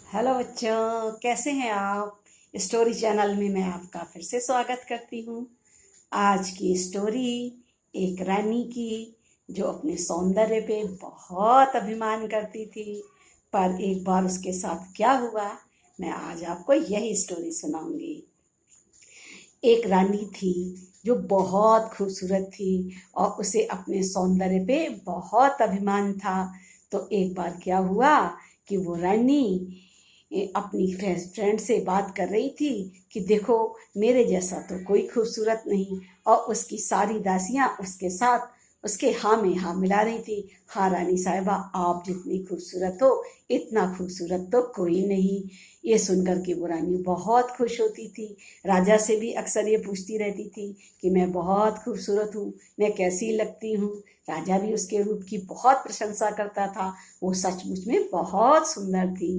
Hello बच्चों, कैसे हैं आप। स्टोरी चैनल में मैं आपका फिर से स्वागत करती हूँ। आज की स्टोरी एक रानी की जो अपने सौंदर्य पे बहुत अभिमान करती थी, पर एक बार उसके साथ क्या हुआ, मैं आज आपको यही स्टोरी सुनाऊंगी। एक रानी थी जो बहुत खूबसूरत थी और उसे अपने सौंदर्य पे बहुत अभिमान था। तो एक बार क्या हुआ कि वो रानी अपनी फ्रेंड से बात कर रही थी कि देखो, मेरे जैसा तो कोई खूबसूरत नहीं। और उसकी सारी दासियां उसके साथ उसके हाँ में हाँ मिला रही थी। हाँ रानी साहिबा, आप जितनी खूबसूरत हो इतना खूबसूरत तो कोई नहीं। ये सुनकर के वो रानी बहुत खुश होती थी। राजा से भी अक्सर ये पूछती रहती थी कि मैं बहुत खूबसूरत हूँ, मैं कैसी लगती हूँ। राजा भी उसके रूप की बहुत प्रशंसा करता था। वो सचमुच में बहुत सुंदर थी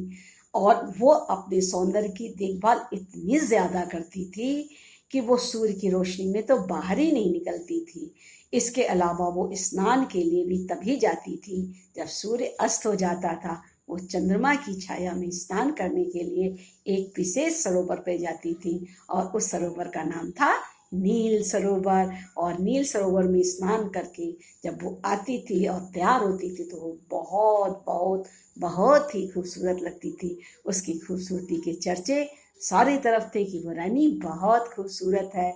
और वो अपने सौंदर्य की देखभाल इतनी ज्यादा करती थी कि वो सूर्य की रोशनी में तो बाहर ही नहीं निकलती थी। इसके अलावा वो स्नान के लिए भी तभी जाती थी जब सूर्य अस्त हो जाता था। वो चंद्रमा की छाया में स्नान करने के लिए एक विशेष सरोवर पे जाती थी और उस सरोवर का नाम था नील सरोवर। और नील सरोवर में स्नान करके जब वो आती थी और तैयार होती थी तो वो बहुत बहुत बहुत ही खूबसूरत लगती थी। उसकी खूबसूरती के चर्चे सारी तरफ थे कि वो रानी बहुत खूबसूरत है,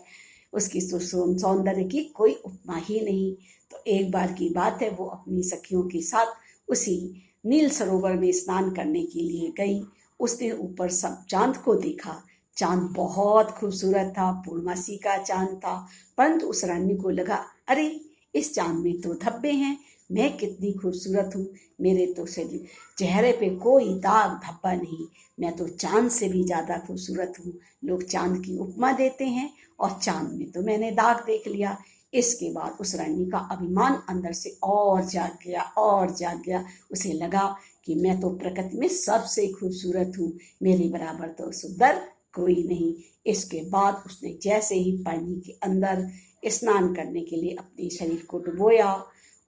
उसकी सौंदर्य की कोई उपमा ही नहीं। तो एक बार की बात है, वो अपनी सखियों के साथ उसी नील सरोवर में स्नान करने के लिए गई। उसने ऊपर सब चांद को देखा। चांद बहुत खूबसूरत था, पूर्णमासी का चांद था। परंतु उस रानी को लगा, अरे इस चांद में तो धब्बे हैं, मैं कितनी खूबसूरत हूँ, मेरे तो शरीर चेहरे पे कोई दाग धब्बा नहीं, मैं तो चांद से भी ज्यादा खूबसूरत हूँ। लोग चांद की उपमा देते हैं और चांद में तो मैंने दाग देख लिया। इसके बाद उस रानी का अभिमान अंदर से और जाग गया और जाग गया। उसे लगा कि मैं तो प्रकृति में सबसे खूबसूरत हूँ, मेरे बराबर तो सुंदर कोई नहीं। इसके बाद उसने जैसे ही पानी के अंदर स्नान करने के लिए अपने शरीर को डुबोया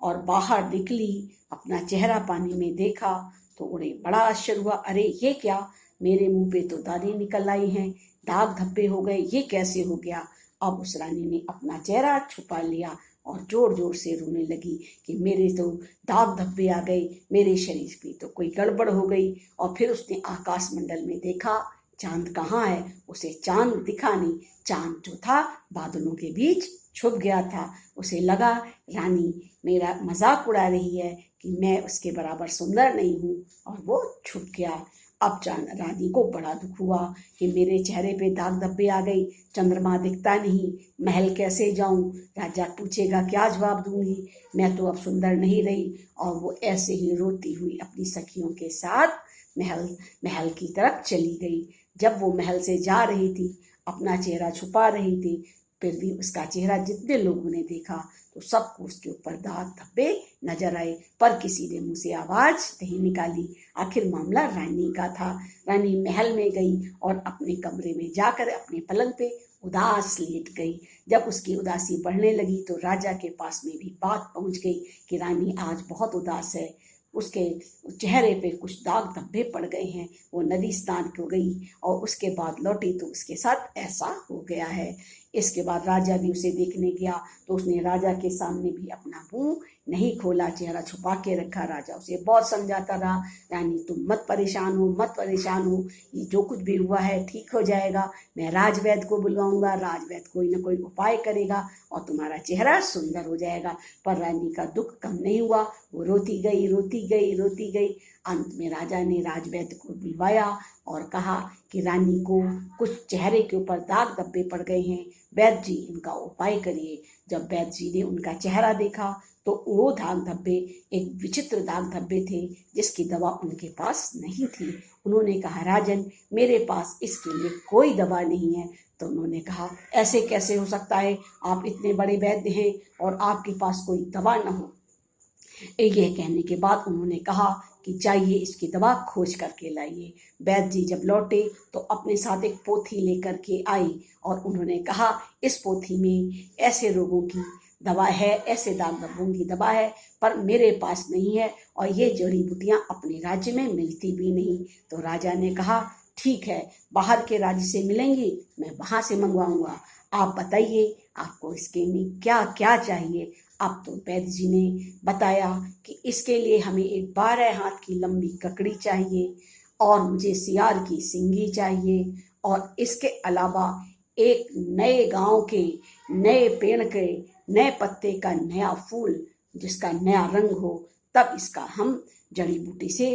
और बाहर निकली, अपना चेहरा पानी में देखा तो उन्हें बड़ा आश्चर्य हुआ। अरे ये क्या, मेरे मुंह पे तो दाने निकल आई हैं, दाग धब्बे हो गए, ये कैसे हो गया। अब उस रानी ने अपना चेहरा छुपा लिया और जोर जोर से रोने लगी कि मेरे तो दाग धब्बे आ गए, मेरे शरीर पे तो कोई गड़बड़ हो गई। और फिर उसने आकाश मंडल में देखा, चांद कहाँ है, उसे चांद दिखा नहीं। चांद जो था बादलों के बीच छुप गया था। उसे लगा रानी मेरा मजाक उड़ा रही है कि मैं उसके बराबर सुंदर नहीं हूँ, और वो छुप गया। अब रानी को बड़ा दुख हुआ कि मेरे चेहरे पे दाग धब्बे आ गई, चंद्रमा दिखता नहीं, महल कैसे जाऊं, राजा पूछेगा क्या जवाब दूंगी, मैं तो अब सुंदर नहीं रही। और वो ऐसे ही रोती हुई अपनी सखियों के साथ महल महल की तरफ चली गई। जब वो महल से जा रही थी, अपना चेहरा छुपा रही थी, फिर भी उसका चेहरा जितने लोगों ने देखा तो सबको उसके ऊपर दाग धब्बे नजर आए, पर किसी ने मुंह से आवाज नहीं निकाली। आखिर मामला रानी का था। रानी महल में गई और अपने कमरे में जाकर अपने पलंग पे उदास लेट गई। जब उसकी उदासी बढ़ने लगी तो राजा के पास में भी बात पहुंच गई कि रानी आज बहुत उदास है, उसके चेहरे पे कुछ दाग धब्बे पड़ गए हैं, वो नदी स्नान को गई और उसके बाद लौटी तो उसके साथ ऐसा हो गया है। इसके बाद राजा भी उसे देखने गया तो उसने राजा के सामने भी अपना मुंह नहीं खोला, चेहरा छुपा के रखा। राजा उसे बहुत समझाता रहा, रानी तुम मत परेशान हो, मत परेशान हो, ये जो कुछ भी हुआ है ठीक हो जाएगा, मैं राजवैद्य को बुलवाऊंगा, राजवैद्य कोई ना कोई उपाय करेगा और तुम्हारा चेहरा सुंदर हो जाएगा। पर रानी का दुख कम नहीं हुआ, वो रोती गई रोती गई रोती गई। अंत में राजा ने राजवैद्य को बुलवाया और कहा कि रानी को कुछ चेहरे के ऊपर दाग धब्बे पड़ गए हैं, वैद्य जी इनका उपाय करिए। जब वैद्य जी ने उनका चेहरा देखा तो वो दाग धब्बे एक विचित्र दाग धब्बे थे जिसकी दवा उनके पास नहीं थी। उन्होंने कहा, राजन मेरे पास इसके लिए कोई दवा नहीं है। तो उन्होंने कहा, ऐसे कैसे हो सकता है, आप इतने बड़े वैद्य हैं और आपके पास कोई दवा न हो। ये कहने के बाद उन्होंने कहा कि जाइए इसकी दवा खोज करके लाइए। वैद्य जी जब लौटे तो अपने साथ एक पोथी लेकर के आई और उन्होंने कहा, इस पोथी में ऐसे रोगों की दवा है, ऐसे दाग धब्बों की दवा है, पर मेरे पास नहीं है और ये जड़ी बूटियां अपने राज्य में मिलती भी नहीं। तो राजा ने कहा ठीक है, बाहर के राज्य से मिलेंगी, मैं वहां से मंगवाऊंगा। आप बताइए आपको इसके में क्या क्या चाहिए। अब तो वैद्य जी ने बताया कि इसके लिए हमें एक 12 हाथ की लंबी ककड़ी चाहिए और मुझे सियार की सिंगी चाहिए और इसके अलावा एक नए गांव के नए पेड़ के नए पत्ते का नया फूल जिसका नया रंग हो, तब इसका हम जड़ी बूटी से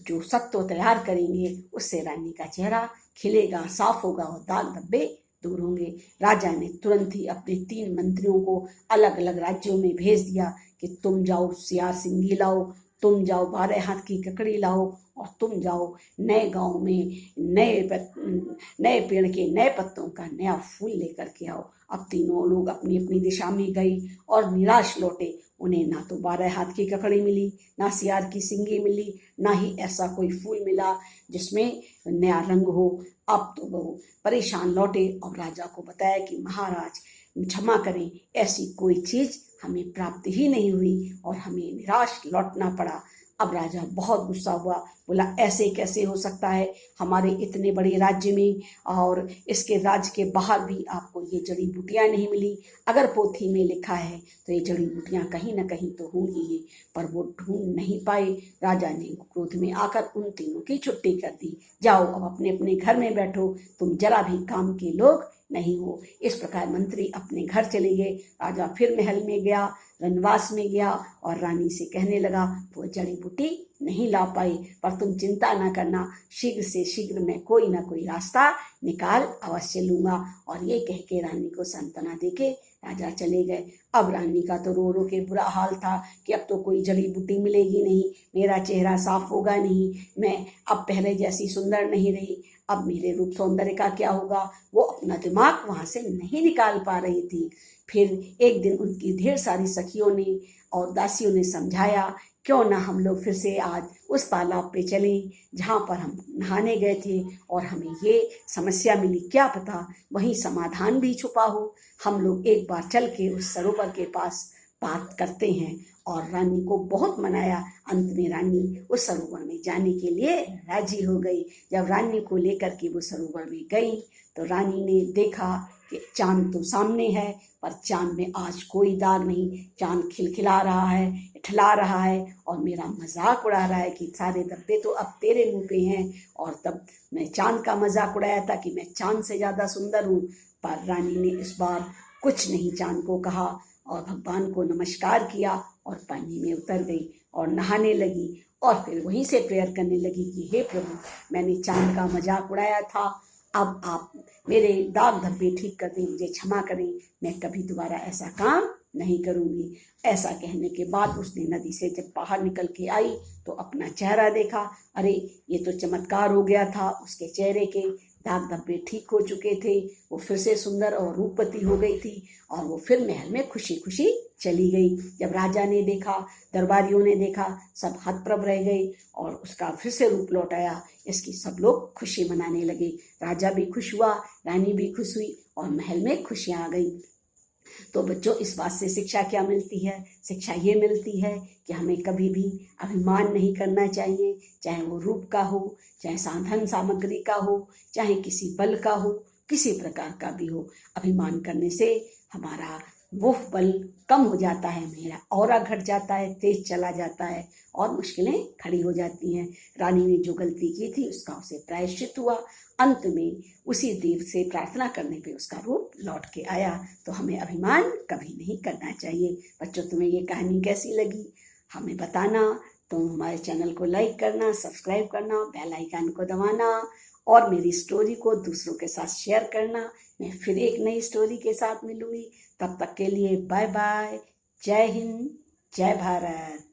जो सत्व तैयार करेंगे उससे रानी का चेहरा खिलेगा, साफ होगा और दाग धब्बे दूर होंगे। राजा ने तुरंत ही अपने 3 मंत्रियों को अलग अलग राज्यों में भेज दिया कि तुम जाओ सियार सिंगी लाओ, तुम जाओ 12 हाथ की ककड़ी लाओ और तुम जाओ नए गांव में नए पेड़ के नए पत्तों का नया फूल लेकर के आओ। अब तीनों लोग अपनी अपनी दिशा में गए और निराश लौटे। उन्हें ना तो 12 हाथ की ककड़ी मिली, ना सियार की सिंगी मिली, ना ही ऐसा कोई फूल मिला जिसमें नया रंग हो। अब तो वो परेशान लौटे और राजा को बताया कि महाराज क्षमा करें, ऐसी कोई चीज हमें प्राप्त ही नहीं हुई और हमें निराश लौटना पड़ा। अब राजा बहुत गुस्सा हुआ, बोला ऐसे कैसे हो सकता है, हमारे इतने बड़े राज्य में और इसके राज्य के बाहर भी आपको ये जड़ी बूटियां नहीं मिली। अगर पोथी में लिखा है तो ये जड़ी बूटियां कहीं ना कहीं तो होंगी ही, पर वो ढूंढ नहीं पाए। राजा ने क्रोध में आकर उन तीनों की छुट्टी कर दी। जाओ अब अपने अपने घर में बैठो, तुम जरा भी काम के लोग नहीं हो। इस प्रकार मंत्री अपने घर चले गए। राजा फिर महल में गया, वनवास में गया और रानी से कहने लगा वो जड़ी बूटी नहीं ला पाई, पर तुम चिंता ना करना, शीघ्र से शीघ्र मैं कोई ना कोई रास्ता निकाल अवश्य लूंगा। और ये कह के रानी को सांत्वना देके राजा चले गए। अब रानी का तो रो रो के बुरा हाल था कि अब तो कोई जड़ी बूटी मिलेगी नहीं, मेरा चेहरा साफ होगा नहीं, मैं अब पहले जैसी सुंदर नहीं रही, अब मेरे रूप सौंदर्य का क्या होगा। वो अपना दिमाग वहां से नहीं निकाल पा रही थी। फिर एक दिन उनकी ढेर सारी सखियों ने और दासियों ने समझाया क्यों ना हम लोग फिर से आज उस तालाब पे चलें जहाँ पर हम नहाने गए थे और हमें ये समस्या मिली, क्या पता वहीं समाधान भी छुपा हो। हम लोग एक बार चल के उस सरोवर के पास बात करते हैं। और रानी को बहुत मनाया। अंत में रानी उस सरोवर में जाने के लिए राजी हो गई। जब रानी को लेकर के वो सरोवर में गई तो रानी ने देखा कि चांद तो सामने है, पर चांद में आज कोई दाग नहीं। चांद खिलखिला रहा है, इठला रहा है और मेरा मजाक उड़ा रहा है कि सारे धब्बे तो अब तेरे मुंह पे हैं। और तब मैं चांद का मजाक उड़ाया था कि मैं चांद से ज्यादा सुंदर हूँ। पर रानी ने इस बार कुछ नहीं चांद को कहा और भगवान को नमस्कार किया और पानी में उतर गई और नहाने लगी। और फिर वहीं से प्रेयर करने लगी कि हे प्रभु, मैंने चांद का मजाक उड़ाया था, अब आप मेरे दाग धब्बे ठीक कर दें, मुझे क्षमा करें, मैं कभी दोबारा ऐसा काम नहीं करूंगी। ऐसा कहने के बाद उसने नदी से जब बाहर निकल के आई तो अपना चेहरा देखा। अरे ये तो चमत्कार हो गया था, उसके चेहरे के दाग धब्बे ठीक हो चुके थे, वो फिर से सुंदर और रूपवती हो गई थी और वो फिर महल में खुशी खुशी चली गई। जब राजा ने देखा, दरबारियों ने देखा, सब हतप्रभ रह गए और उसका फिर से रूप लौट आया। इसकी सब लोग खुशी मनाने लगे। राजा भी खुश हुआ, रानी भी खुश हुई और महल में खुशियां आ गई। तो बच्चों, इस बात से शिक्षा क्या मिलती है? शिक्षा ये मिलती है कि हमें कभी भी अभिमान नहीं करना चाहिए, चाहे वो रूप का हो, चाहे साधन सामग्री का हो, चाहे किसी बल का हो, किसी प्रकार का भी हो। अभिमान करने से हमारा वो बल कम हो जाता है, मेरा ऑरा घट जाता है, तेज चला जाता है और मुश्किलें खड़ी हो जाती हैं। रानी ने जो गलती की थी उसका उसे प्रायश्चित हुआ। अंत में उसी देव से प्रार्थना करने पे उसका रूप लौट के आया। तो हमें अभिमान कभी नहीं करना चाहिए। बच्चों, तुम्हें ये कहानी कैसी लगी हमें बताना। तुम हमारे चैनल को लाइक करना, सब्सक्राइब करना, बेल आइकन को दबाना और मेरी स्टोरी को दूसरों के साथ शेयर करना। मैं फिर एक नई स्टोरी के साथ मिलूंगी। तब तक के लिए बाय बाय। जय हिंद, जय भारत।